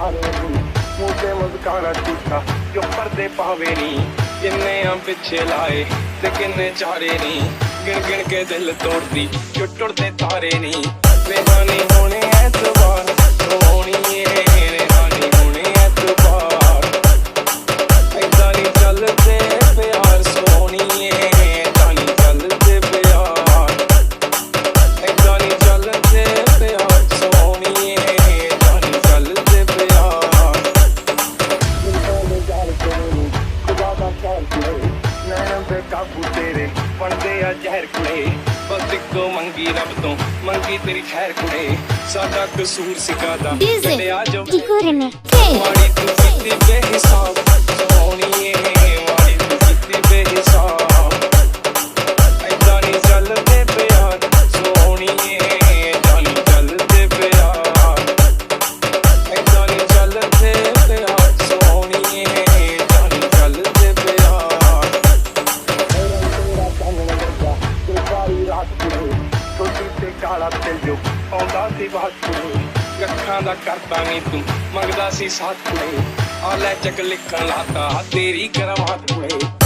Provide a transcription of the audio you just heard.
ਸਾਰੇ ਨੀ ਮੂੰਹ ਮੁਸਕਾਰਾ ਝੂਠਾ ਜੋ ਪਰਦੇ ਪਾਵੇ ਨੀ ਕਿੰਨੇ ਆ ਪਿੱਛੇ ਲਾਏ ਤੇ ਕਿੰਨੇ ਚਾਰੇ ਨੀ ਗਿਣ ਗਿਣ ਕੇ ਦਿਲ ਤੋੜਦੀ ਜੋ ਟੁੱਟਦੇ ਤਾਰੇ ਨੀ ਬੇਹਾਨੀ ਹੋਣੇ ਐਤਵਾਰ ਸੋਹਣੀਏ ਰੇਹਾਨੀ ਹੋਣੇ ਐਤਵਾਰ ਏਦਾਂ ਨੀ ਚੱਲਦੇ ਪਿਆਰ ਸੋਹਣੀਏ ਏਦਾਂ ਨੀ ਚੱਲਦੇ ਪਿਆਰ ਏਦਾਂ ਨੀ ਚੱਲਦੇ ਪਿਆਰ ਸੋਹਣੀਏ ਏਦਾਂ ਨੀ ਚੱਲਦੇ ਪਿਆਰ ਖੁਦਾ ਦਾ ਕਹਿਰ ਕੁੜੇ ਨੈਣਾਂ ਦੇ ਕਾਬੂ ਤੇਰੇ ਬਣਦੇ ਆ ਜ਼ਹਿਰ ਕੁੜੇ ਬਸ ਇੱਕੋ ਮੰਗੀ ਰੱਬ ਤੋਂ ਮੰਗੀ ਤੇਰੀ ਖੈਰ ਕੁੜੇ ਸਾਡਾ ਕਸੂਰ ਸਿਕਾਦਾ ਕੱਢਿਆ ਜੋ ਮਾੜੀ ਤੂੰ ਕੀਤੀ ਬੇਹਿਸਾਬ ਸੋਹਣੀਏ ਮਾੜੀ ਤੂੰ ਕੀਤੀ ਬੇਹਿਸਾਬ ਏਦਾਂ ਨੀ ਚੱਲਦੇ ਪਿਆਰ ਸੋਹਣੀਏ ਏਦਾਂ ਨੀ ਚੱਲਦੇ ਪਿਆਰ ਏਦਾਂ ਨੀ ਚੱਲਦੇ ਪਿਆਰ ਸੋਹਣੀਏ ਏਦਾਂ ਨੀ ਚੱਲਦੇ ਪਿਆਰ ਤੇਰਾ ਕੰਨ ਲੱਗਾ ਤੇ ਸਾਰੀ ਰਾਤ ਕੁੜੇ ਛੋਟੀ ਤੇ ਕਾਲਾ ਦਿਲ ਜੋ ਆਉਂਦਾ ਸੀ ਬਾਤ ਕੁੜੇ ਅੱਖਾਂ ਦਾ ਕਰਤਾ ਨੀ ਤੂੰ ਮੰਗਦਾ ਸੀ ਸਾਥ ਕੁੜੇ ਆ ਲੈ ਚੱਕ ਲਿਖਣ ਲਾਤਾ ਤੇਰੀ ਕਰਮਾਤ ਕੁੜੇ